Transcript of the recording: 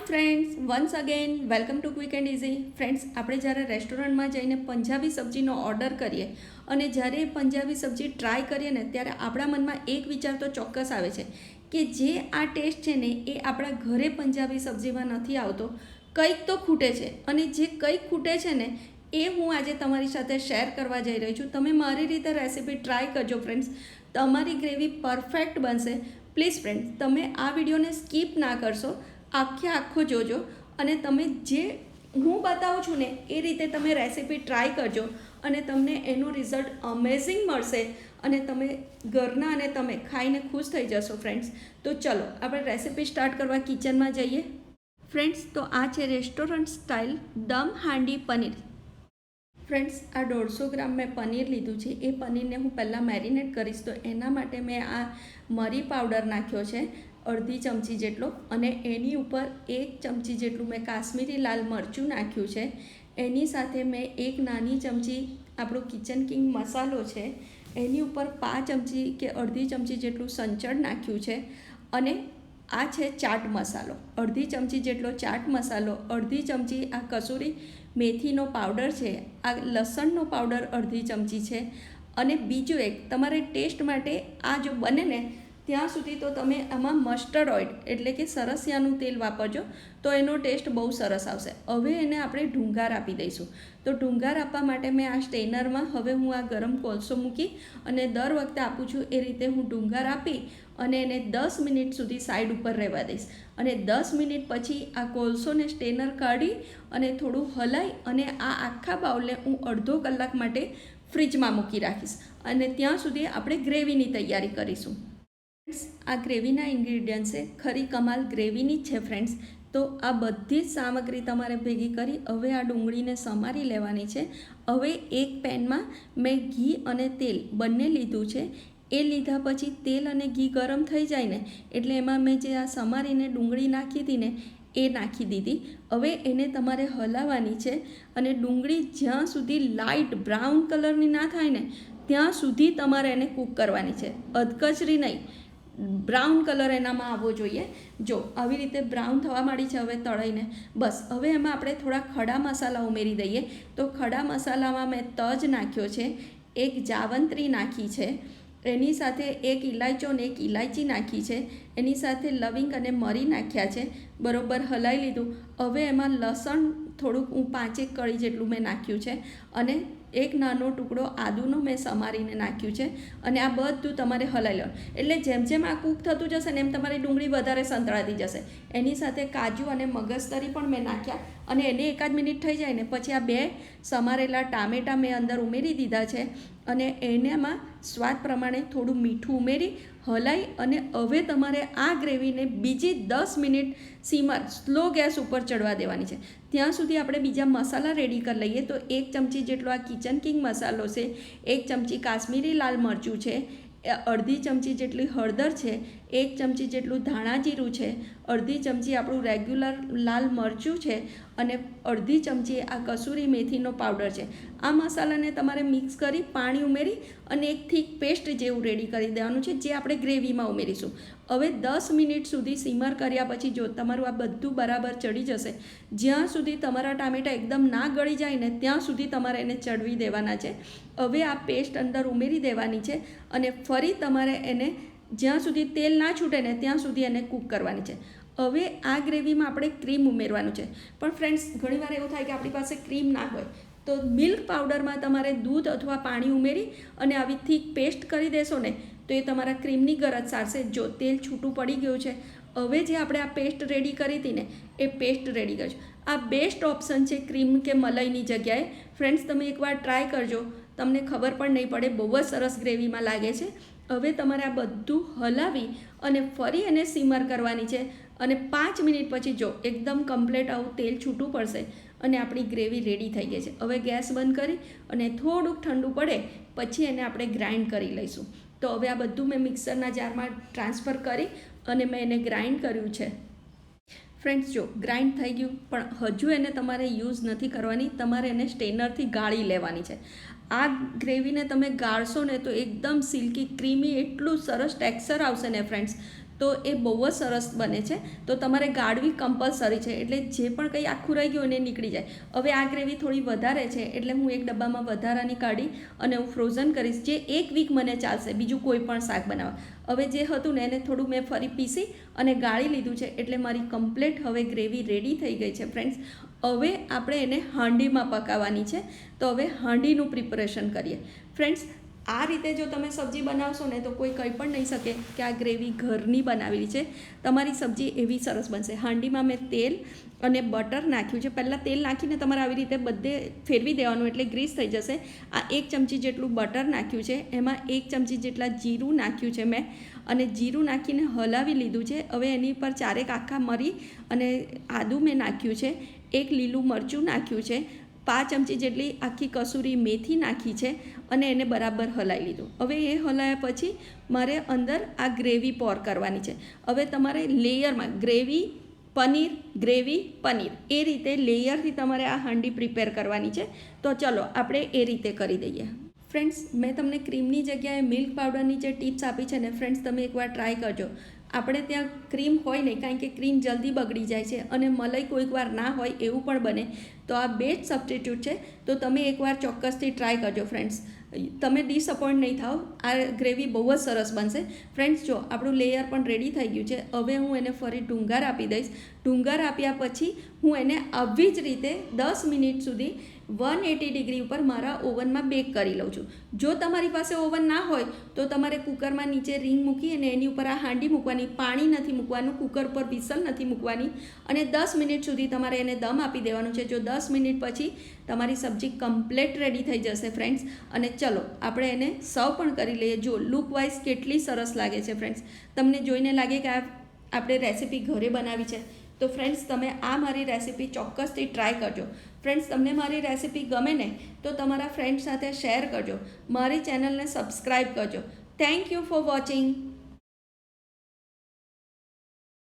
Friends, once again welcome to quick and easy. Friends, આપણે જ્યારે રેસ્ટોરન્ટમાં જઈને પંજાબી સબ્જીનો ઓર્ડર કરીએ અને જ્યારે એ પંજાબી સબ્જી ટ્રાય કરીએ ને ત્યારે આપણા મનમાં એક વિચાર તો ચોક્કસ આવે છે કે જે આ ટેસ્ટ છે ને એ આપણા ઘરે પંજાબી સબ્જીમાં નથી આવતો. કંઈક તો ખૂટે છે અને જે કંઈક ખૂટે છે ને એ હું આજે તમારી સાથે શેર કરવા જઈ રહી છું. તમે મારી રીતે રેસીપી ટ્રાય કરજો ફ્રેન્ડ્સ, તમારી ગ્રેવી પરફેક્ટ બનશે. પ્લીઝ ફ્રેન્ડ્સ, તમે આ વિડીયોને સ્કીપ ના કરશો, આખો જોજો અને તમે જે હું બતાવું છું ને એ રીતે તમે રેસીપી ટ્રાય કરજો અને તમને એનું રિઝલ્ટ અમેઝિંગ મળશે અને તમે ઘરના અને તમે ખાઈને ખુશ થઈ જશો ફ્રેન્ડ્સ. તો ચલો આપણે રેસીપી સ્ટાર્ટ કરવા કિચનમાં જઈએ. ફ્રેન્ડ્સ, તો આ છે રેસ્ટોરન્ટ સ્ટાઇલ દમ હાંડી પનીર. ફ્રેન્ડ્સ, આ 150 ગ્રામ મેં પનીર લીધું છે. એ પનીરને હું પહેલાં મેરિનેટ કરીશ. તો એના માટે મેં આ મરી પાવડર નાખ્યો છે અડધી ચમચી જેટલો, અને એની ઉપર 1 ચમચી જેટલું મેં કાશ્મીરી લાલ મરચું નાખ્યું છે. એની સાથે મેં 1 નાની ચમચી આપણો કિચન કિંગ મસાલો છે, એની ઉપર 5 ચમચી કે અડધી ચમચી જેટલું સંચળ નાખ્યું છે. અને આ છે ચાટ મસાલો, અડધી ચમચી જેટલો ચાટ મસાલો, અડધી ચમચી આ કસૂરી મેથીનો પાવડર છે, આ લસણનો પાવડર અડધી ચમચી છે. અને બીજું એક તમારે ટેસ્ટ માટે આ જો બને ને ત્યાં સુધી તો તમે આમાં મસ્ટર્ડ ઓઇલ એટલે કે સરસિયાનું તેલ વાપરજો તો એનો ટેસ્ટ બહુ સરસ આવશે. હવે એને આપણે ઢુંગાર આપી દઈશું. તો ઢુંગાર આપવા માટે મેં આ સ્ટેનરમાં હવે હું આ ગરમ કોલસો મૂકી અને દર વખતે આપું છું એ રીતે હું ઢુંગાર આપી અને એને 10 મિનિટ સુધી સાઈડ ઉપર રહેવા દઈશ. અને 10 મિનિટ પછી આ કોલસોને સ્ટેનર કાઢી અને થોડું હલાવી અને આ આખા બાઉલને હું અડધો કલાક માટે ફ્રીજમાં મૂકી રાખીશ અને ત્યાં સુધી આપણે ગ્રેવીની તૈયારી કરીશું. આ ગ્રેવીના ઇન્ગ્રીડિયન્ટ્સ છે, ખરી કમાલ ગ્રેવીની જ છે ફ્રેન્ડ્સ. તો આ બધી જ સામગ્રી તમારે ભેગી કરી હવે આ ડુંગળીને સમારી લેવાની છે. હવે એક પેનમાં મેં ઘી અને તેલ બંને લીધું છે. એ લીધા પછી તેલ અને ઘી ગરમ થઈ જાય ને એટલે એમાં મેં જે આ સમારીને ડુંગળી નાખી હતી ને એ નાખી દીધી. હવે એને તમારે હલાવવાની છે અને ડુંગળી જ્યાં સુધી લાઇટ બ્રાઉન કલરની ના થાય ને ત્યાં સુધી તમારે એને કૂક કરવાની છે, અધકચરી નહીં, બ્રાઉન કલર એનામાં આવવો જોઈએ. જો આવી રીતે બ્રાઉન થવા માંડી છે હવે તળાઈને, બસ હવે એમાં આપણે થોડા ખડા મસાલા ઉમેરી દઈએ. તો ખડા મસાલામાં મેં તજ નાખ્યો છે, 1 જાવંત્રી નાખી છે, એની સાથે 1 ઇલાયચો અને 1 ઇલાયચી નાખી છે, એની સાથે લવિંગ અને મરી નાખ્યા છે. બરોબર હલાવી લીધું. હવે એમાં લસણ થોડુંક હું 5 કળી જેટલું મેં નાખ્યું છે અને 1 નાનો ટુકડો આદુનો મેં સમારીને નાખ્યું છે. અને આ બધું તમારે હલાવી લેવાનું. એટલે જેમ જેમ આ કૂક થતું જશે ને એમ તમારી ડુંગળી વધારે સંતળાતી જશે. એની સાથે કાજુ અને મગજતરી પણ મેં નાખ્યા અને એને 1 મિનિટ થઈ જાય ને પછી આ 2 સમારેલા ટામેટાં મેં અંદર ઉમેરી દીધા છે અને એનામાં સ્વાદ પ્રમાણે થોડું મીઠું ઉમેરી હલાવી અને હવે તમારે આ ગ્રેવીને બીજી 10 મિનિટ સીમર સ્લો ગેસ ઉપર ચડવા દેવાની છે. ત્યાં સુધી આપણે બીજા મસાલા રેડી કરી લઈએ. તો 1 ચમચી જેટલો આ કિચન કિંગ મસાલો છે, 1 ચમચી કાશ્મીરી લાલ મરચું છે, અડધી ચમચી જેટલી હળદર છે, 1 ચમચી જેટલું ધાણા જીરું છે, અડધી ચમચી આપણું રેગ્યુલર લાલ મરચું છે અને અડધી ચમચી આ કસૂરી મેથીનો પાવડર છે. આ મસાલાને તમારે મિક્સ કરી પાણી ઉમેરી અને એક થીક પેસ્ટ જેવું રેડી કરી દેવાનું છે જે આપણે ગ્રેવીમાં ઉમેરીશું. હવે 10 મિનિટ સુધી સીમર કર્યા પછી જો તમારું આ બધું બરાબર ચડી જશે, જ્યાં સુધી તમારા ટામેટાં એકદમ ના ગળી જાય ને ત્યાં સુધી તમારે એને ચડવી દેવાના છે. હવે આ પેસ્ટ અંદર ઉમેરી દેવાની છે અને ફરી તમારે એને જ્યાં સુધી તેલ ના છૂટે ને ત્યાં સુધી એને કૂક કરવાની છે. હવે આ ગ્રેવીમાં આપણે ક્રીમ ઉમેરવાનું છે. પણ ફ્રેન્ડ્સ, ઘણીવાર એવું થાય કે આપણી પાસે ક્રીમ ના હોય તો મિલ્ક પાવડરમાં તમારે દૂધ અથવા પાણી ઉમેરી અને આવી થીક પેસ્ટ કરી દેશો ને તો એ તમારા ક્રીમની ગરજ સારશે. જો તેલ છૂટું પડી ગયું છે, હવે જે આપણે આ પેસ્ટ રેડી કરી હતી ને એ પેસ્ટ રેડી કરજો. આ બેસ્ટ ઓપ્શન છે ક્રીમ કે મલાઈની જગ્યાએ. ફ્રેન્ડ્સ, તમે એકવાર ટ્રાય કરજો, તમને ખબર પણ નહીં પડે, બહુ જ સરસ ગ્રેવીમાં લાગે છે. હવે તમારે આ બધું હલાવી અને ફરી એને સીમર કરવાની છે અને 5 મિનિટ પછી જો એકદમ કમ્પ્લીટ આવું તેલ છૂટું પડશે અને આપણી ગ્રેવી રેડી થઈ ગઈ છે. હવે ગેસ બંધ કરી અને થોડુંક ઠંડુ પડે પછી એને આપણે ગ્રાઇન્ડ કરી લઈશું. તો હવે આ બધું મેં મિક્સરના જારમાં ટ્રાન્સફર કરી અને મેં એને ગ્રાઇન્ડ કર્યું છે. ફ્રેન્ડ્સ, જો ગ્રાઇન્ડ થઈ ગયું પણ હજુ એને તમારે યુઝ નથી કરવાની, તમારે એને સ્ટેનરથી ગાળી લેવાની છે. આ ગ્રેવીને તમે ગાળશો ને તો એકદમ સિલ્કી ક્રીમી એટલું સરસ ટેક્સચર આવશે ને ફ્રેન્ડ્સ. તો એ બહુ જ સરસ બને છે. તો તમારે ગાળવી કમ્પલસરી છે, એટલે જે પણ કંઈ આખું રહી ગયું એને નીકળી જાય. હવે આ ગ્રેવી થોડી વધારે છે એટલે હું એક ડબ્બામાં વધારાની કાઢી અને હું ફ્રોઝન કરીશ, જે 1 વીક મને ચાલશે બીજું કોઈ પણ શાક બનાવવા. હવે જે હતું ને એને થોડું મેં ફરી પીસી અને ગાળી લીધું છે, એટલે મારી કમ્પ્લીટ હવે ગ્રેવી રેડી થઈ ગઈ છે ફ્રેન્ડ્સ. હવે આપણે એને હાંડીમાં પકાવવાની છે. તો હવે હાંડીનું પ્રિપરેશન કરીએ ફ્રેન્ડ્સ. આ રીતે જો તમે સબ્જી બનાવશો ને તો કોઈ કંઈ પણ નહીં શકે કે આ ગ્રેવી ઘરની બનાવેલી છે. તમારી સબ્જી એવી સરસ બનશે. હાંડીમાં મેં તેલ અને બટર નાખ્યું છે. પહેલાં તેલ નાખીને તમારે આવી રીતે બધે ફેરવી દેવાનું, એટલે ગ્રીસ થઈ જશે. આ 1 ચમચી જેટલું બટર નાખ્યું છે, એમાં 1 ચમચી જેટલા જીરું નાખ્યું છે મેં, અને જીરું નાખીને હલાવી લીધું છે. હવે એની પર 4 આખા મરી અને આદું મેં નાખ્યું છે, 1 લીલું મરચું નાખ્યું છે, 5 ચમચી જેટલી આખી કસૂરી મેથી નાખી છે અને એને બરાબર હલાવી લીધું. હવે એ હલાવ્યા પછી મારે અંદર આ ગ્રેવી પોર કરવાની છે. હવે તમારે લેયરમાં ગ્રેવી પનીર એ રીતે લેયરથી તમારે આ હાંડી પ્રિપેર કરવાની છે. તો ચલો આપણે એ રીતે કરી દઈએ. ફ્રેન્ડ્સ, મેં તમને ક્રીમની જગ્યાએ મિલ્ક પાવડરની જે ટિપ્સ આપી છે ને ફ્રેન્ડ્સ, તમે એકવાર ટ્રાય કરજો. આપણે ત્યાં ક્રીમ હોય નહીં, કારણ કે ક્રીમ જલ્દી બગડી જાય છે અને મલાઈ કોઈક વાર ના હોય એવું પણ બને. તો આ બેસ્ટ સબસ્ટિટ્યૂટ છે. તો તમે એકવાર ચોક્કસથી ટ્રાય કરજો ફ્રેન્ડ્સ. તમે ડિસઅપોઇન્ટ નહીં થાઓ. આ ગ્રેવી બહુ જ સરસ બનશે ફ્રેન્ડ્સ. જો આપણું લેયર પણ રેડી થઈ ગયું છે. હવે હું એને ફરી ડુંગર આપી દઈશ. ડુંગર આપ્યા પછી હું એને આવી જ રીતે 10 મિનિટ સુધી 180 ડિગ્રી ઉપર મારા ઓવનમાં બેક કરી લઉં છું. જો તમારી પાસે ઓવન ના હોય તો તમારે કુકરમાં નીચે રીંગ મૂકી અને એની ઉપર આ હાંડી મૂકવાની. પાણી નથી મૂકવાનું, કુકર પર વિસલ નથી મૂકવાની, અને 10 મિનિટ સુધી તમારે એને દમ આપી દેવાનું છે. જો 10 મિનિટ પછી તમારી સબ્જી કમ્પ્લીટ રેડી થઈ જશે ફ્રેન્ડ્સ. અને ચલો આપણે એને સર્વ પણ કરી લઈએ. જો લુક વાઇઝ કેટલી સરસ લાગે છે ફ્રેન્ડ્સ. તમને જોઈને લાગે કે આપણે રેસીપી ઘરે બનાવી છે. તો ફ્રેન્ડ્સ, તમે આ મારી રેસીપી ચોક્કસથી ટ્રાય કરજો. ફ્રેન્ડ્સ, તમને મારી રેસીપી ગમે ને તો તમારા ફ્રેન્ડ્સ સાથે શેર કરજો. મારી ચેનલને સબસ્ક્રાઈબ કરજો. Thank you for watching.